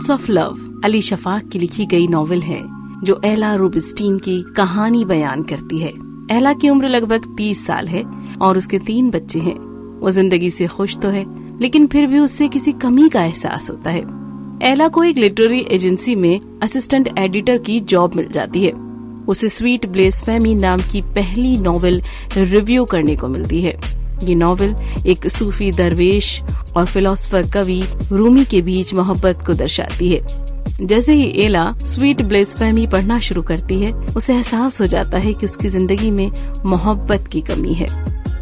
Rules of love Ali Shafaq की लिखी गई नॉवेल है जो एला रूबिनस्टीन की कहानी बयान करती है। एला की उम्र लगभग 30 साल है और उसके 3 बच्चे हैं। वो जिंदगी से खुश तो है, लेकिन फिर भी उससे किसी कमी का एहसास होता है। एला को एक लिटरेरी एजेंसी में असिस्टेंट एडिटर की जॉब मिल जाती है। उसे स्वीट ब्लेसफेमी नाम की पहली नॉवेल रिव्यू करने को मिलती है। ये नॉवेल एक सूफी दरवेश और फिलोसोफर कवि रूमी के बीच मोहब्बत को दर्शाती है। जैसे ही एला स्वीट ब्लेसफेमी पढ़ना शुरू करती है, उसे एहसास हो जाता है कि उसकी जिंदगी में मोहब्बत की कमी है।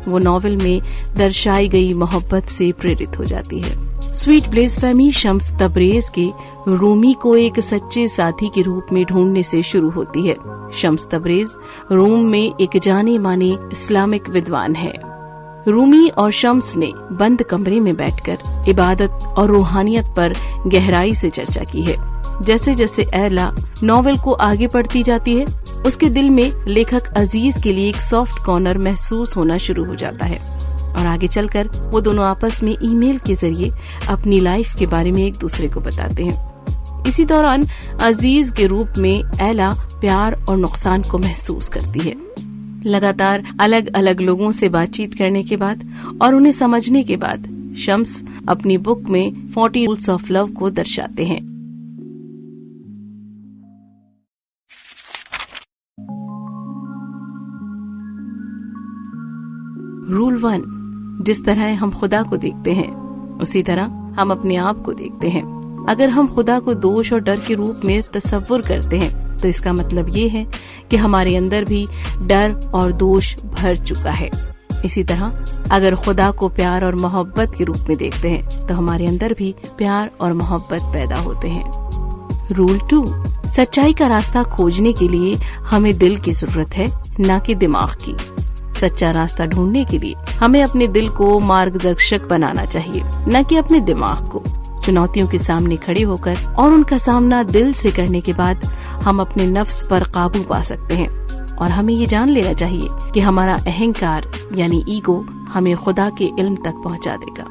वो नॉवेल में दर्शाई गई मोहब्बत से प्रेरित हो जाती है। स्वीट ब्लेसफेमी शम्स तबरेज के रूमी को एक सच्चे साथी के रूप में ढूंढने से शुरू होती है। शम्स तबरेज रोम में एक जाने माने इस्लामिक विद्वान है। रूमी और शम्स ने बंद कमरे में बैठकर इबादत और रूहानियत पर गहराई से चर्चा की है। जैसे जैसे एला नॉवेल को आगे पढ़ती जाती है, उसके दिल में लेखक अजीज के लिए एक सॉफ्ट कॉर्नर महसूस होना शुरू हो जाता है और आगे चलकर वो दोनों आपस में ईमेल के जरिए अपनी लाइफ के बारे में एक दूसरे को बताते हैं। इसी दौरान अजीज के रूप में एला प्यार और नुकसान को महसूस करती है। लगातार अलग अलग लोगों से बातचीत करने के बाद और उन्हें समझने के बाद शम्स अपनी बुक में 40 रूल्स ऑफ लव को दर्शाते हैं। रूल 1, जिस तरह हम खुदा को देखते हैं उसी तरह हम अपने आप को देखते हैं। अगर हम खुदा को दोष और डर के रूप में तस्वुर करते हैं तो इसका मतलब ये है कि हमारे अंदर भी डर और दोष भर चुका है। इसी तरह अगर खुदा को प्यार और मोहब्बत के रूप में देखते हैं तो हमारे अंदर भी प्यार और मोहब्बत पैदा होते हैं। रूल 2, सच्चाई का रास्ता खोजने के लिए हमें दिल की जरूरत है, न कि दिमाग की। सच्चा रास्ता ढूंढने के लिए हमें अपने दिल को मार्गदर्शक बनाना चाहिए, न कि अपने दिमाग को। चुनौतियों के सामने खड़े होकर और उनका सामना दिल से करने के बाद हम अपने नफ्स पर काबू पा सकते हैं और हमें ये जान लेना चाहिए कि हमारा अहंकार यानी ईगो हमें खुदा के इल्म तक पहुंचा देगा।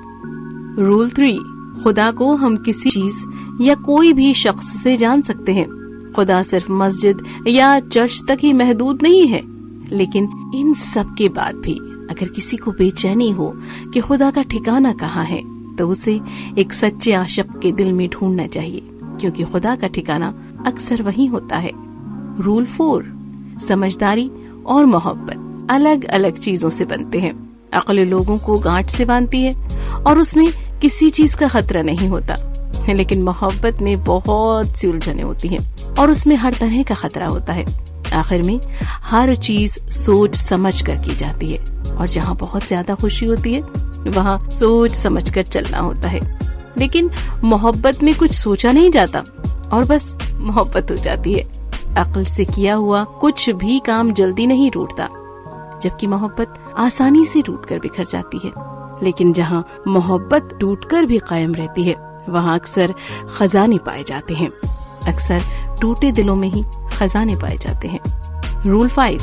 रूल 3, खुदा को हम किसी चीज या कोई भी शख्स से जान सकते हैं। खुदा सिर्फ मस्जिद या चर्च तक ही महदूद नहीं है, लेकिन इन सब के बाद भी अगर किसी को बेचैनी हो कि खुदा का ठिकाना कहाँ है, तो उसे एक सच्चे आशिक के दिल में ढूंढना चाहिए, क्योंकि खुदा का ठिकाना अक्सर वहीं होता है। रूल 4, समझदारी और मोहब्बत अलग अलग चीजों से बनते हैं। अक्ल लोगों को गांठ से बांधती है और उसमें किसी चीज का खतरा नहीं होता, लेकिन मोहब्बत में बहुत सी उलझने होती हैं और उसमें हर तरह का खतरा होता है। आखिर में हर चीज सोच समझ कर की जाती है और जहाँ बहुत ज्यादा खुशी होती है वहाँ सोच समझ कर चलना होता है। लेकिन मोहब्बत में कुछ सोचा नहीं जाता और बस मोहब्बत हो जाती है। अक्ल से किया हुआ कुछ भी काम जल्दी नहीं टूटता, जबकि मोहब्बत आसानी से टूटकर बिखर जाती है। लेकिन जहाँ मोहब्बत टूटकर भी कायम रहती है वहाँ अक्सर खजाने पाए जाते हैं। अक्सर टूटे दिलों में ही खजाने पाए जाते हैं। रूल 5,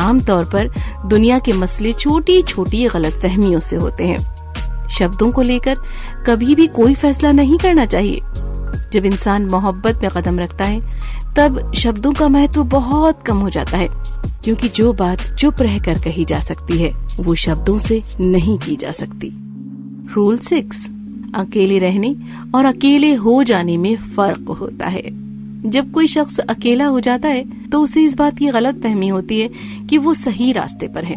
आमतौर पर दुनिया के मसले छोटी छोटी गलतफहमियों से होते हैं। शब्दों को लेकर कभी भी कोई फैसला नहीं करना चाहिए। जब इंसान मोहब्बत में कदम रखता है तब शब्दों का महत्व बहुत कम हो जाता है, क्योंकि जो बात चुप रहकर कही जा सकती है वो शब्दों से नहीं की जा सकती। रूल 6, अकेले रहने और अकेले हो जाने में फर्क होता है। जब कोई शख्स अकेला हो जाता है तो उसे इस बात की गलतफहमी होती है कि वो सही रास्ते पर है,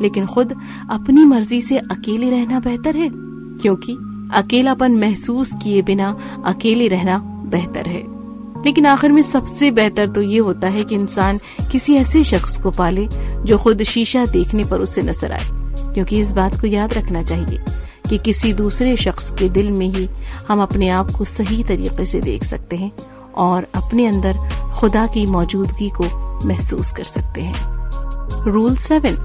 लेकिन खुद अपनी मर्जी से अकेले रहना बेहतर है, क्योंकि अकेलापन महसूस किए बिना अकेले रहना बेहतर है। लेकिन आखिर में सबसे बेहतर तो ये होता है कि इंसान किसी ऐसे शख्स को पाले जो खुद शीशा देखने पर उसे नजर आए, क्योंकि इस बात को याद रखना चाहिए कि किसी दूसरे शख्स के दिल में ही हम अपने आप को सही तरीके से देख सकते हैं और अपने अंदर खुदा की मौजूदगी को महसूस कर सकते हैं। रूल 7,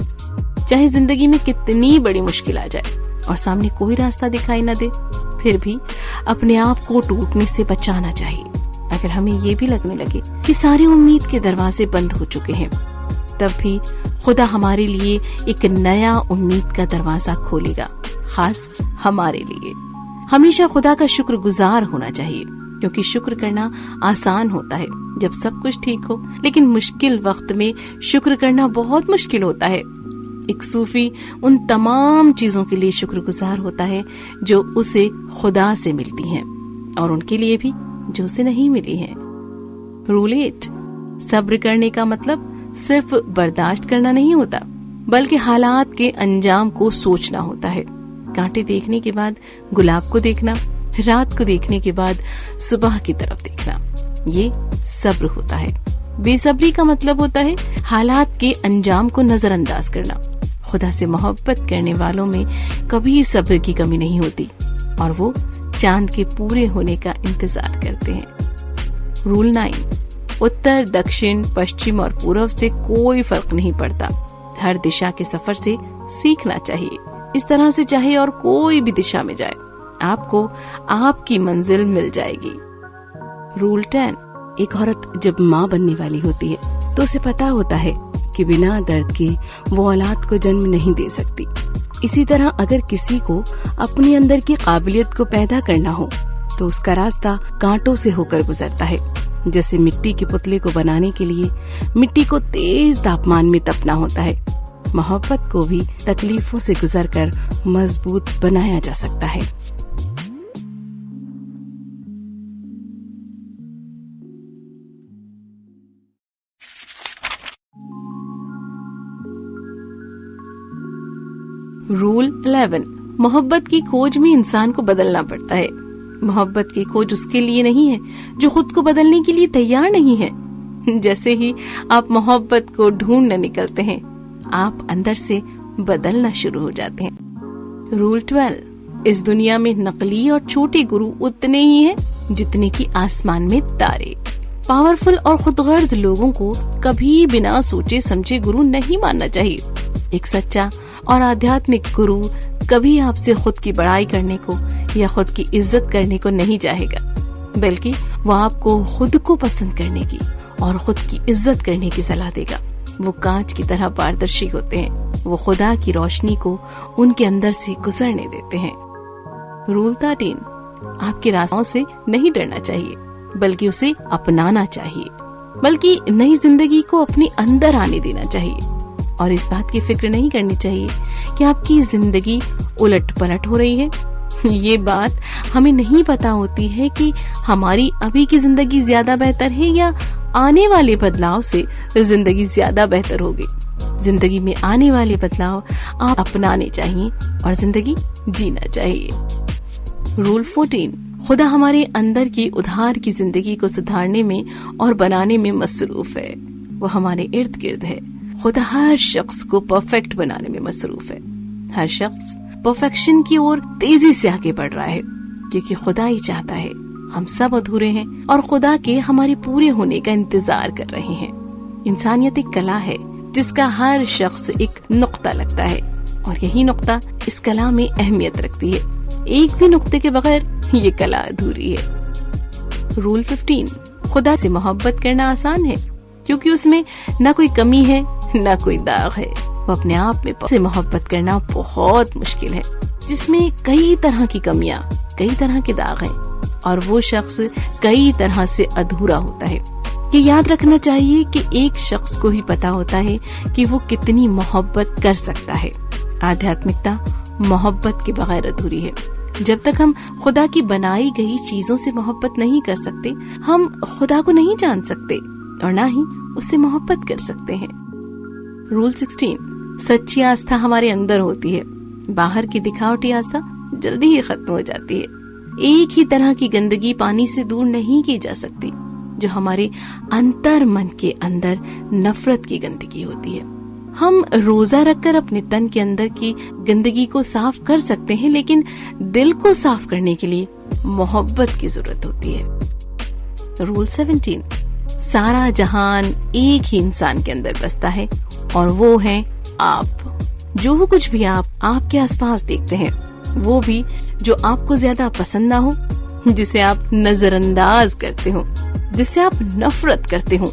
चाहे जिंदगी में कितनी बड़ी मुश्किल आ जाए और सामने कोई रास्ता दिखाई न दे, फिर भी अपने आप को टूटने से बचाना चाहिए। अगर हमें ये भी लगने लगे कि सारे उम्मीद के दरवाजे बंद हो चुके हैं, तब भी खुदा हमारे लिए एक नया उम्मीद का दरवाजा खोलेगा, खास हमारे लिए। हमेशा खुदा का शुक्रगुजार होना चाहिए, क्योंकि शुक्र करना आसान होता है जब सब कुछ ठीक हो, लेकिन मुश्किल वक्त में शुक्र करना बहुत मुश्किल होता है। एक सूफी उन तमाम चीजों के लिए शुक्रगुजार होता है जो उसे खुदा से मिलती हैं, और उनके लिए भी जो उसे नहीं मिली हैं। रूल 8, सब्र करने का मतलब सिर्फ बर्दाश्त करना नहीं होता, बल्कि हालात के अंजाम को सोचना होता है। कांटे देखने के बाद गुलाब को देखना, रात को देखने के बाद सुबह की तरफ देखना, ये सब्र होता है। बेसब्री का मतलब होता है हालात के अंजाम को नजरअंदाज करना। खुदा से मोहब्बत करने वालों में कभी सब्र की कमी नहीं होती, और वो चांद के पूरे होने का इंतजार करते हैं। रूल 9, उत्तर, दक्षिण, पश्चिम और पूर्व से कोई फर्क नहीं पड़ता। हर दिशा के सफर से सीखना चाहिए। इस तरह से चाहे और कोई भी दिशा में जाए, आपको आपकी मंजिल मिल जाएगी। रूल 10, एक औरत जब माँ बनने वाली होती है तो उसे पता होता है कि बिना दर्द के वो औलाद को जन्म नहीं दे सकती। इसी तरह अगर किसी को अपने अंदर की काबिलियत को पैदा करना हो तो उसका रास्ता कांटों से होकर गुजरता है। जैसे मिट्टी के पुतले को बनाने के लिए मिट्टी को तेज तापमान में तपना होता है, मोहब्बत को भी तकलीफों से गुजरकर मजबूत बनाया जा सकता है। रूल 11, मोहब्बत की खोज में इंसान को बदलना पड़ता है। मोहब्बत की खोज उसके लिए नहीं है जो खुद को बदलने के लिए तैयार नहीं है। जैसे ही आप मोहब्बत को ढूंढने निकलते हैं, आप अंदर से बदलना शुरू हो जाते हैं। रूल 12, इस दुनिया में नकली और छोटे गुरु उतने ही हैं जितने कि आसमान में तारे। पावरफुल और खुदगर्ज लोगों को कभी बिना सोचे समझे गुरु नहीं मानना चाहिए। एक सच्चा और आध्यात्मिक गुरु कभी आपसे खुद की बड़ाई करने को या खुद की इज्जत करने को नहीं चाहेगा, बल्कि वो आपको खुद को पसंद करने की और खुद की इज्जत करने की सलाह देगा। वो कांच की तरह पारदर्शी होते हैं, वो खुदा की रोशनी को उनके अंदर से गुजरने देते हैं। रूल 13, आपके रास्तों से नहीं डरना चाहिए, बल्कि उसे अपनाना चाहिए, बल्कि नई जिंदगी को अपने अंदर आने देना चाहिए, और इस बात की फिक्र नहीं करनी चाहिए कि आपकी जिंदगी उलट पलट हो रही है। ये बात हमें नहीं पता होती है कि हमारी अभी की जिंदगी ज्यादा बेहतर है या आने वाले बदलाव से जिंदगी ज्यादा बेहतर होगी। जिंदगी में आने वाले बदलाव आप अपनाने चाहिए और जिंदगी जीना चाहिए। रूल 14, खुदा हमारे अंदर की उधार की जिंदगी को सुधारने में और बनाने में मसरूफ है। वो हमारे इर्द गिर्द है। खुदा हर शख्स को परफेक्ट बनाने में मसरूफ है। हर शख्स परफेक्शन की ओर तेजी से आगे बढ़ रहा है, क्योंकि खुदा ही चाहता है। हम सब अधूरे हैं और खुदा के हमारे पूरे होने का इंतजार कर रहे हैं। इंसानियत एक कला है जिसका हर शख्स एक नुक्ता लगता है, और यही नुक्ता इस कला में अहमियत रखती है। एक भी नुक्ते के बगैर ये कला अधूरी है। रूल 15, खुदा से मोहब्बत करना आसान है, क्योंकि उसमें न कोई कमी है न कोई दाग है। वो अपने आप में से मोहब्बत करना बहुत मुश्किल है, जिसमें कई तरह की कमियां, कई तरह के दाग हैं, और वो शख्स कई तरह से अधूरा होता है। ये याद रखना चाहिए कि एक शख्स को ही पता होता है कि वो कितनी मोहब्बत कर सकता है। आध्यात्मिकता मोहब्बत के बगैर अधूरी है। जब तक हम खुदा की बनाई गई चीजों से मोहब्बत नहीं कर सकते, हम खुदा को नहीं जान सकते और ना ही उससे मोहब्बत कर सकते हैं। रूल 16, सच्ची आस्था हमारे अंदर होती है। बाहर की दिखावटी आस्था जल्दी ही खत्म हो जाती है। एक ही तरह की गंदगी पानी से दूर नहीं की जा सकती, जो हमारे अंतर मन के अंदर नफरत की गंदगी होती है। हम रोजा रखकर अपने तन के अंदर की गंदगी को साफ कर सकते हैं, लेकिन दिल को साफ करने के लिए मोहब्बत की जरूरत होती है। रूल 17, सारा जहान एक ही इंसान के अंदर बसता है, और वो है आप। जो कुछ भी आप आपके आसपास देखते हैं, वो भी जो आपको ज्यादा पसंद ना हो, जिसे आप नजरअंदाज करते हो, जिससे आप नफरत करते हो,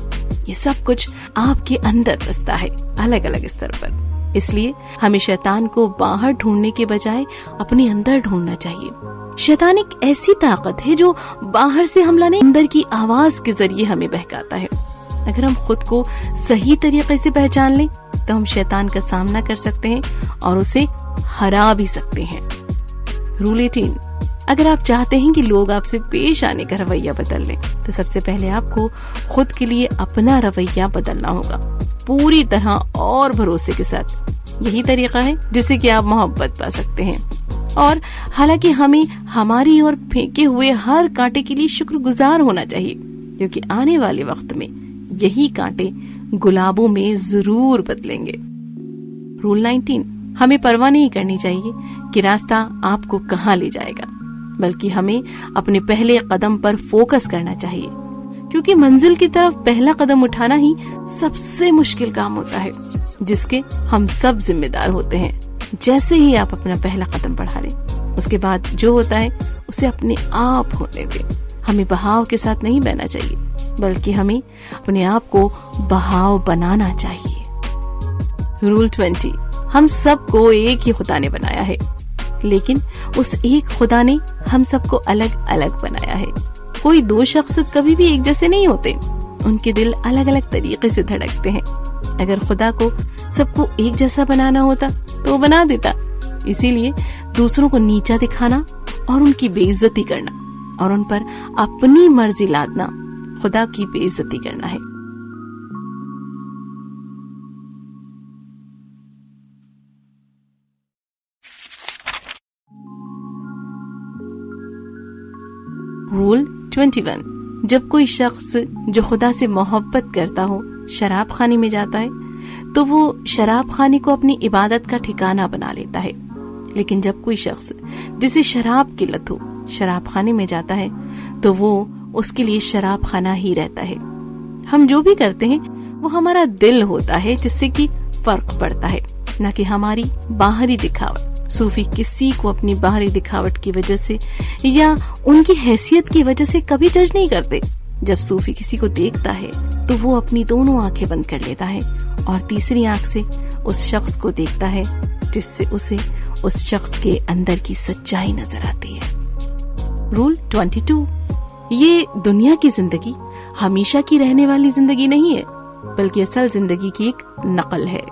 ये सब कुछ आपके अंदर बसता है, अलग अलग स्तर पर। इसलिए हमें शैतान को बाहर ढूंढने के बजाय अपने अंदर ढूंढना चाहिए। शैतान एक ऐसी ताकत है जो बाहर से हमला नहीं, अंदर की आवाज के जरिए हमें बहकाता है। अगर हम खुद को सही तरीके से पहचान लें तो हम शैतान का सामना कर सकते हैं और उसे हरा भी सकते हैं। रूल 18, अगर आप चाहते हैं कि लोग आपसे पेश आने का रवैया बदल लें तो सबसे पहले आपको खुद के लिए अपना रवैया बदलना होगा, पूरी तरह और भरोसे के साथ। यही तरीका है जिससे कि आप मोहब्बत पा सकते हैं। और हालांकि हमें हमारी ओर फेंके हुए हर कांटे के लिए शुक्रगुजार होना चाहिए, क्योंकि आने वाले वक्त में यही कांटे गुलाबों में जरूर बदलेंगे। रूल 19, हमें परवाह नहीं करनी चाहिए कि रास्ता आपको कहाँ ले जाएगा, बल्कि हमें अपने पहले कदम पर फोकस करना चाहिए, क्योंकि मंजिल की तरफ पहला कदम उठाना ही सबसे मुश्किल काम होता है, जिसके हम सब जिम्मेदार होते हैं। जैसे ही आप अपना पहला कदम बढ़ा लें, उसके बाद जो होता है उसे अपने आप होने दें। हमें बहाव के साथ नहीं बहना चाहिए, बल्कि हमें अपने आप को बहाव बनाना चाहिए। रूल 20, हम सबको एक ही खुदा ने बनाया है, लेकिन उस एक खुदा ने हम सबको अलग अलग बनाया है। कोई दो शख्स कभी भी एक जैसे नहीं होते, उनके दिल अलग अलग तरीके से धड़कते हैं। अगर खुदा को सबको एक जैसा बनाना होता तो वो बना देता। इसीलिए दूसरों को नीचा दिखाना और उनकी बेइज्जती करना और उन पर अपनी मर्जी लादना खुदा की बेइज्जती करना है। रूल 21, जब कोई शख्स जो खुदा से मोहब्बत करता हो शराब खाने में जाता है तो वो शराब खाने को अपनी इबादत का ठिकाना बना लेता है। लेकिन जब कोई शख्स जिसे शराब की लत हो शराब खाने में जाता है तो वो उसके लिए शराब खाना ही रहता है। हम जो भी करते हैं वो हमारा दिल होता है जिससे कि फर्क पड़ता है, न कि हमारी बाहरी दिखावट। सूफी किसी को अपनी बाहरी दिखावट की वजह से या उनकी हैसियत की वजह से कभी जज नहीं करते। जब सूफी किसी को देखता है तो वो अपनी दोनों आंखें बंद कर लेता है और तीसरी आंख से उस शख्स को देखता है, जिससे उसे उस शख्स के अंदर की सच्चाई नजर आती है। रूल 22, ये दुनिया की जिंदगी हमेशा की रहने वाली जिंदगी नहीं है, बल्कि असल जिंदगी की एक नकल है।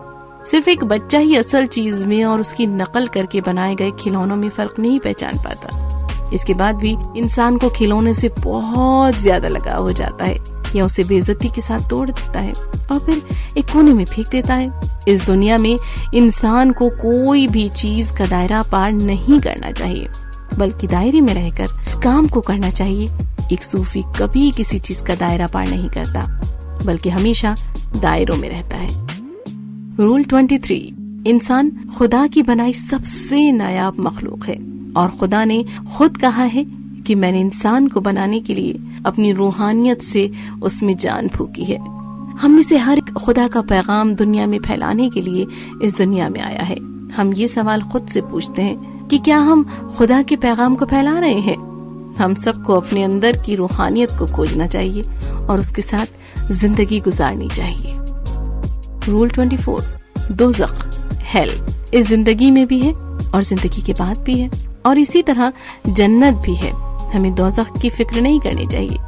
सिर्फ एक बच्चा ही असल चीज में और उसकी नकल करके बनाए गए खिलौनों में फर्क नहीं पहचान पाता। इसके बाद भी इंसान को खिलौने से बहुत ज्यादा लगाव हो जाता है या उसे बेइज्जती के साथ तोड़ देता है और फिर एक कोने में फेंक देता है। इस दुनिया में इंसान को कोई भी चीज का दायरा पार नहीं करना चाहिए, बल्कि दायरे में रहकर इस काम को करना चाहिए। एक सूफी कभी किसी चीज का दायरा पार नहीं करता, बल्कि हमेशा दायरों में रहता है। रूल 23, इंसान खुदा की बनाई सबसे नायाब मखलूक है और खुदा ने खुद कहा है कि मैंने इंसान को बनाने के लिए अपनी रूहानियत से उसमें जान फूकी है। हम में से हर एक खुदा का पैगाम दुनिया में फैलाने के लिए इस दुनिया में आया है। हम ये सवाल खुद से पूछते हैं कि क्या हम खुदा के पैगाम को फैला रहे हैं? हम सबको अपने अंदर की रूहानियत को खोजना चाहिए और उसके साथ जिंदगी गुजारनी चाहिए। रूल 24, दोज़ख, हेल इस जिंदगी में भी है और जिंदगी के बाद भी है, और इसी तरह जन्नत भी है। हमें दोज़ख की फिक्र नहीं करनी चाहिए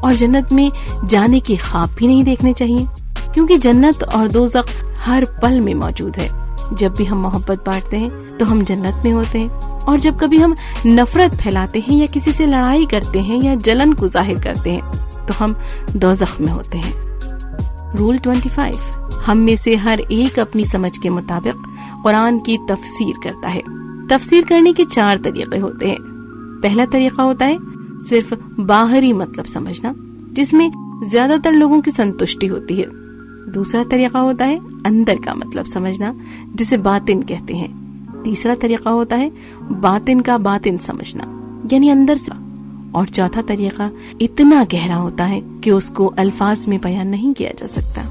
और जन्नत में जाने के ख्वाब भी नहीं देखने चाहिए, क्योंकि जन्नत और दोज़ख हर पल में मौजूद है। जब भी हम मोहब्बत बांटते हैं तो हम जन्नत में होते हैं, और जब कभी हम नफरत फैलाते हैं या किसी से लड़ाई करते हैं या जलन को जाहिर करते हैं तो हम दोज़ख में होते हैं। रूल 25, हम में से हर एक अपनी समझ के मुताबिक कुरान की तफसीर करता है। तफसीर करने के 4 तरीके होते हैं। पहला तरीका होता है सिर्फ बाहरी मतलब समझना, जिसमें ज्यादातर लोगों की संतुष्टि होती है। दूसरा तरीका होता है अंदर का मतलब समझना, जिसे बातिन कहते हैं। तीसरा तरीका होता है बातिन का बातिन समझना, यानी अंदर से। और चौथा तरीका इतना गहरा होता है कि उसको अल्फाज में बयान नहीं किया जा सकता।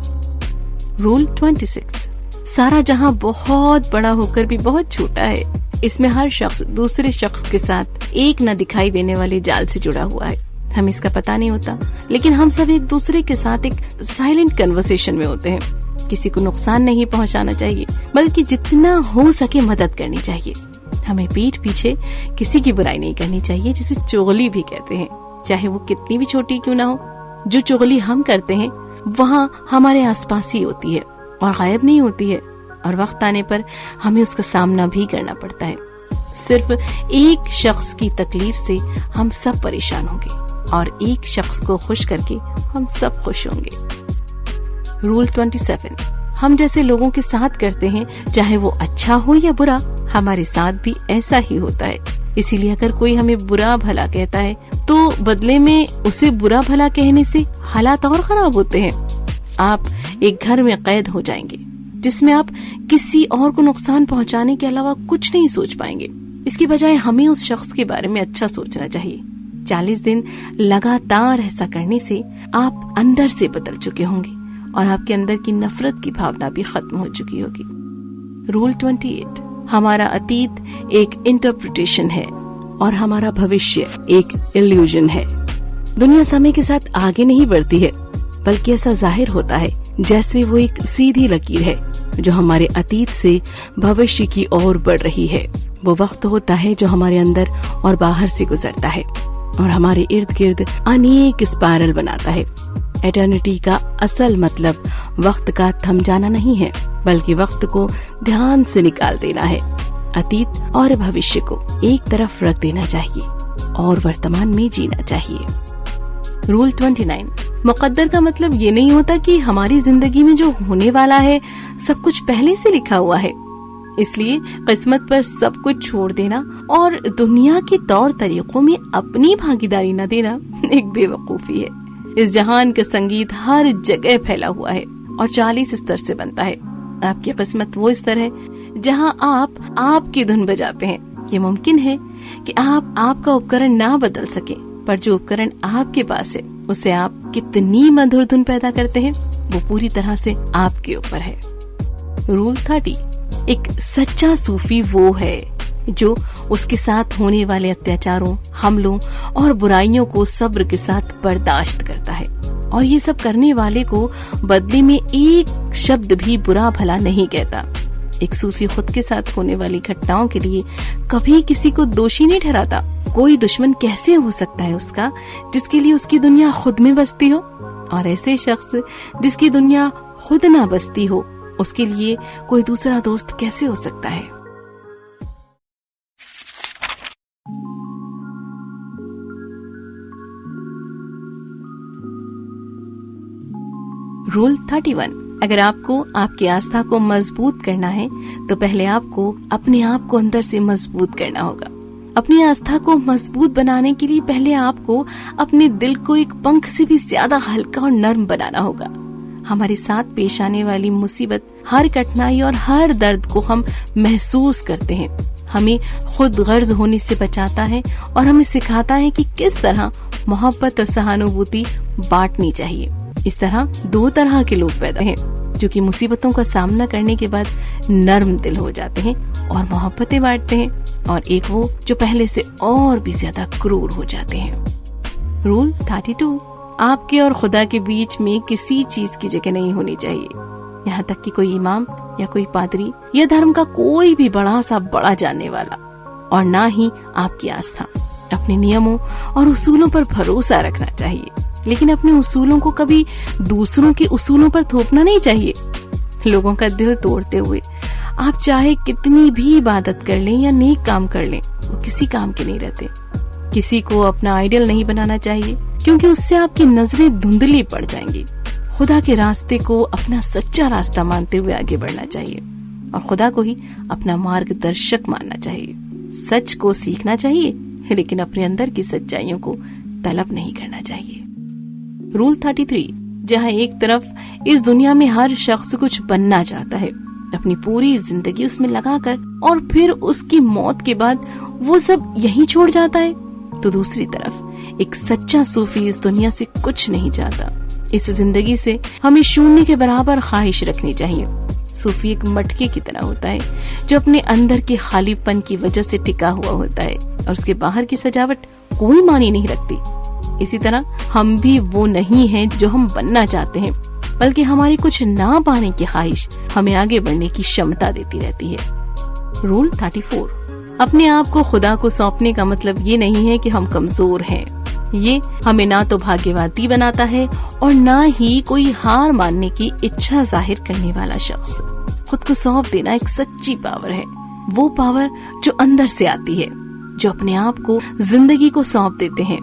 रूल 26, सारा जहां बहुत बड़ा होकर भी बहुत छोटा है। इसमें हर शख्स दूसरे शख्स के साथ एक न दिखाई देने वाले जाल से जुड़ा हुआ है। हमें इसका पता नहीं होता, लेकिन हम सब एक दूसरे के साथ एक साइलेंट कन्वर्सेशन में होते हैं। किसी को नुकसान नहीं पहुंचाना चाहिए, बल्कि जितना हो सके मदद करनी चाहिए। हमें पीठ पीछे किसी की बुराई नहीं करनी चाहिए, जिसे चुगली भी कहते हैं, चाहे वो कितनी भी छोटी क्यों ना हो। जो चुगली हम करते हैं वहाँ हमारे आसपास ही होती है और गायब नहीं होती है, और वक्त आने पर हमें उसका सामना भी करना पड़ता है। सिर्फ एक शख्स की तकलीफ से हम सब परेशान होंगे और एक शख्स को खुश करके हम सब खुश होंगे। रूल 27, हम जैसे लोगों के साथ करते हैं, चाहे वो अच्छा हो या बुरा, हमारे साथ भी ऐसा ही होता है। इसीलिए अगर कोई हमें बुरा भला कहता है तो बदले में उसे बुरा भला कहने से हालात और खराब होते हैं। आप एक घर में कैद हो जाएंगे जिसमें आप किसी और को नुकसान पहुंचाने के अलावा कुछ नहीं सोच पाएंगे। इसकी बजाय हमें उस शख्स के बारे में अच्छा सोचना चाहिए। 40 दिन लगातार ऐसा करने से आप अंदर से बदल चुके होंगे और आपके अंदर की नफरत की भावना भी खत्म हो चुकी होगी। रूल 28, हमारा अतीत एक इंटरप्रिटेशन है और हमारा भविष्य एक इल्यूजन है। दुनिया समय के साथ आगे नहीं बढ़ती है, बल्कि ऐसा जाहिर होता है जैसे वो एक सीधी लकीर है जो हमारे अतीत से भविष्य की ओर बढ़ रही है। वो वक्त होता है जो हमारे अंदर और बाहर से गुजरता है और हमारे इर्द गिर्द अनेक स्पाइरल बनाता है। एटर्निटी का असल मतलब वक्त का थम जाना नहीं है, बल्कि वक्त को ध्यान से निकाल देना है। अतीत और भविष्य को एक तरफ रख देना चाहिए और वर्तमान में जीना चाहिए। रूल 29, मुकद्दर का मतलब ये नहीं होता कि हमारी जिंदगी में जो होने वाला है सब कुछ पहले से लिखा हुआ है। इसलिए किस्मत पर सब कुछ छोड़ देना और दुनिया के तौर तरीकों में अपनी भागीदारी न देना एक बेवकूफी है। इस जहान का संगीत हर जगह फैला हुआ है और 40 स्तर से बनता है। आपकी किस्मत वो स्तर है जहां आप आपकी धुन बजाते हैं। ये मुमकिन है कि आप आपका उपकरण ना बदल सके, पर जो उपकरण आपके पास है उससे आप कितनी मधुर धुन पैदा करते हैं वो पूरी तरह से आपके ऊपर है। रूल 30, एक सच्चा सूफी वो है जो उसके साथ होने वाले अत्याचारों, हमलों और बुराइयों को सब्र के साथ बर्दाश्त करता है और ये सब करने वाले को बदले में एक शब्द भी बुरा भला नहीं कहता। एक सूफी खुद के साथ होने वाली घटनाओं के लिए कभी किसी को दोषी नहीं ठहराता। कोई दुश्मन कैसे हो सकता है उसका जिसके लिए उसकी दुनिया खुद में बसती हो, और ऐसे शख्स जिसकी दुनिया खुद ना बसती हो उसके लिए कोई दूसरा दोस्त कैसे हो सकता है। रूल 31, अगर आपको आपकी आस्था को मजबूत करना है तो पहले आपको अपने आप को अंदर से मजबूत करना होगा। अपनी आस्था को मजबूत बनाने के लिए पहले आपको अपने दिल को एक पंख से भी ज्यादा हल्का और नर्म बनाना होगा। हमारे साथ पेश आने वाली मुसीबत, हर कठिनाई और हर दर्द को हम महसूस करते हैं। हमें खुद गर्ज होने से बचाता है और हमें सिखाता है कि किस तरह मोहब्बत और सहानुभूति बांटनी चाहिए। इस तरह दो तरह के लोग पैदा हैं, जो कि मुसीबतों का सामना करने के बाद नर्म दिल हो जाते हैं और मोहब्बतें बांटते हैं, और एक वो जो पहले से और भी ज्यादा क्रूर हो जाते हैं। रूल 32, आपके और खुदा के बीच में किसी चीज की जगह नहीं होनी चाहिए, यहाँ तक कि कोई इमाम या कोई पादरी या धर्म का कोई भी बड़ा सा बड़ा जानने वाला, और ना ही आपकी आस्था। अपने नियमों और उसूलों पर भरोसा रखना चाहिए, लेकिन अपने उसूलों को कभी दूसरों के उसूलों पर थोपना नहीं चाहिए। लोगों का दिल तोड़ते हुए आप चाहे कितनी भी इबादत कर लें या नेक काम कर लें, वो किसी काम के नहीं रहते। किसी को अपना आइडियल नहीं बनाना चाहिए, क्योंकि उससे आपकी नजरें धुंधली पड़ जाएंगी। खुदा के रास्ते को अपना सच्चा रास्ता मानते हुए आगे बढ़ना चाहिए और खुदा को ही अपना मार्गदर्शक मानना चाहिए। सच को सीखना चाहिए, लेकिन अपने अंदर की सच्चाइयों को तलब नहीं करना चाहिए। रूल 33, जहाँ एक तरफ इस दुनिया में हर शख्स कुछ बनना चाहता है, अपनी पूरी जिंदगी उसमें लगाकर, और फिर उसकी मौत के बाद वो सब यहीं छोड़ जाता है, तो दूसरी तरफ एक सच्चा सूफी इस दुनिया से कुछ नहीं चाहता। इस जिंदगी से हमें शून्य के बराबर ख्वाहिश रखनी चाहिए। सूफी एक मटके की तरह होता है जो अपने अंदर के खालीपन की वजह से टिका हुआ होता है और उसके बाहर की सजावट कोई मानी नहीं रखती। इसी तरह हम भी वो नहीं हैं जो हम बनना चाहते हैं। बल्कि हमारी कुछ ना पाने की ख्वाहिश हमें आगे बढ़ने की क्षमता देती रहती है। रूल 34, अपने आप को खुदा को सौंपने का मतलब ये नहीं है कि हम कमजोर हैं। ये हमें ना तो भाग्यवादी बनाता है और ना ही कोई हार मानने की इच्छा जाहिर करने वाला शख्स। खुद को सौंप देना एक सच्ची पावर है, वो पावर जो अंदर से आती है। जो अपने आप को जिंदगी को सौंप देते हैं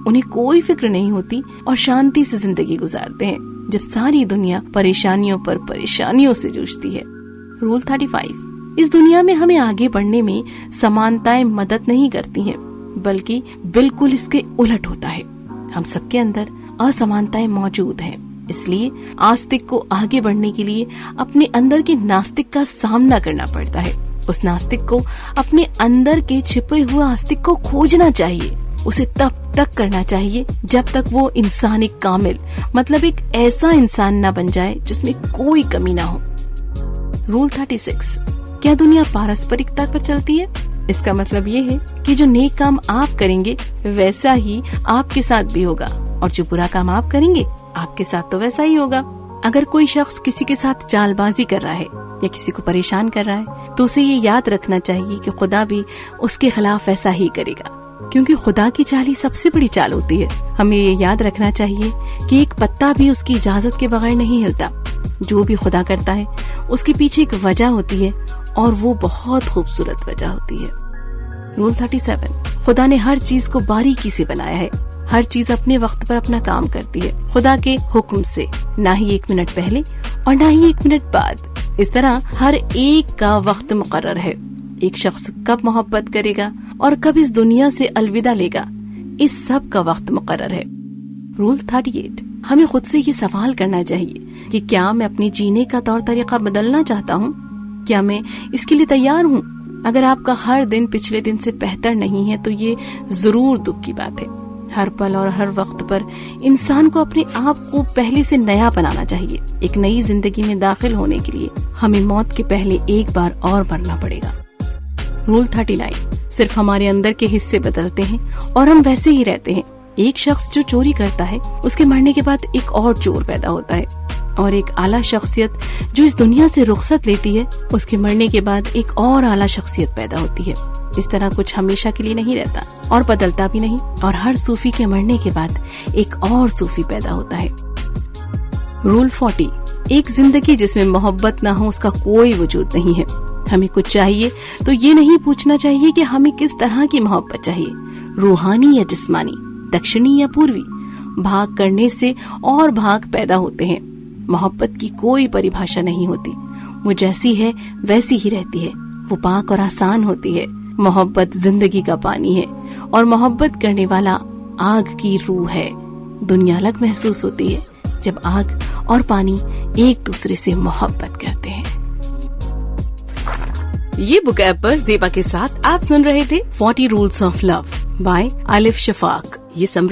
उन्हें कोई फिक्र नहीं होती और शांति से जिंदगी गुजारते हैं जब सारी दुनिया परेशानियों पर परेशानियों से जूझती है। रूल 35, इस दुनिया में हमें आगे बढ़ने में समानताएं मदद नहीं करती हैं, बल्कि बिल्कुल इसके उलट होता है। हम सबके अंदर असमानताएं मौजूद हैं, इसलिए आस्तिक को आगे बढ़ने के लिए अपने अंदर के नास्तिक का सामना करना पड़ता है। उस नास्तिक को अपने अंदर के छिपे हुए आस्तिक को खोजना चाहिए। उसे तब तक करना चाहिए जब तक वो इंसान एक कामिल, मतलब एक ऐसा इंसान ना बन जाए जिसमें कोई कमी ना हो। रूल 36, क्या दुनिया पारस्परिकता पर चलती है? इसका मतलब ये है कि जो नेक काम आप करेंगे वैसा ही आपके साथ भी होगा, और जो बुरा काम आप करेंगे आपके साथ तो वैसा ही होगा। अगर कोई शख्स किसी के साथ चालबाजी कर रहा है या किसी को परेशान कर रहा है तो उसे ये याद रखना चाहिए कि खुदा भी उसके खिलाफ ऐसा ही करेगा, क्योंकि खुदा की चाल ही सबसे बड़ी चाल होती है। हमें ये याद रखना चाहिए कि एक पत्ता भी उसकी इजाजत के बगैर नहीं हिलता। जो भी खुदा करता है उसके पीछे एक वजह होती है, और वो बहुत खूबसूरत वजह होती है। रूल 37, खुदा ने हर चीज को बारीकी से बनाया है। हर चीज अपने वक्त पर अपना काम करती है, खुदा के हुक्म से, ना ही 1 मिनट पहले और ना ही 1 मिनट बाद। इस तरह हर एक का वक्त मुकर्रर है। एक शख्स कब मोहब्बत करेगा और कब इस दुनिया से अलविदा लेगा, इस सब का वक्त मुकर्रर है। रूल 38, हमें खुद से ये सवाल करना चाहिए कि क्या मैं अपने जीने का तौर तरीका बदलना चाहता हूँ? क्या मैं इसके लिए तैयार हूँ? अगर आपका हर दिन पिछले दिन से बेहतर नहीं है तो ये जरूर दुख की बात है। हर पल और हर वक्त पर इंसान को अपने आप को पहले से नया बनाना चाहिए। एक नई जिंदगी में दाखिल होने के लिए हमें मौत के पहले एक बार और मरना पड़ेगा। रूल 39, सिर्फ हमारे अंदर के हिस्से बदलते हैं और हम वैसे ही रहते हैं। एक शख्स जो चोरी करता है उसके मरने के बाद एक और चोर पैदा होता है, और एक आला शख्सियत जो इस दुनिया से रुखसत लेती है उसके मरने के बाद एक और आला शख्सियत पैदा होती है। इस तरह कुछ हमेशा के लिए नहीं रहता और बदलता भी नहीं, और हर सूफी के मरने के बाद एक और सूफी पैदा होता है। रूल 40, एक जिंदगी जिसमें मोहब्बत ना हो उसका कोई वजूद नहीं है। हमें कुछ चाहिए तो ये नहीं पूछना चाहिए कि हमें किस तरह की मोहब्बत चाहिए, रूहानी या जिस्मानी, दक्षिणी या पूर्वी। भाग करने से और भाग पैदा होते हैं। मोहब्बत की कोई परिभाषा नहीं होती, वो जैसी है वैसी ही रहती है। वो पाक और आसान होती है। मोहब्बत जिंदगी का पानी है और मोहब्बत करने वाला आग की रूह है। दुनिया अलग महसूस होती है जब आग और पानी एक दूसरे से मोहब्बत करते हैं। ये बुक ऐप पर ज़ेबा के साथ आप सुन रहे थे 40 rules of love by Elif Shafak. ये समरी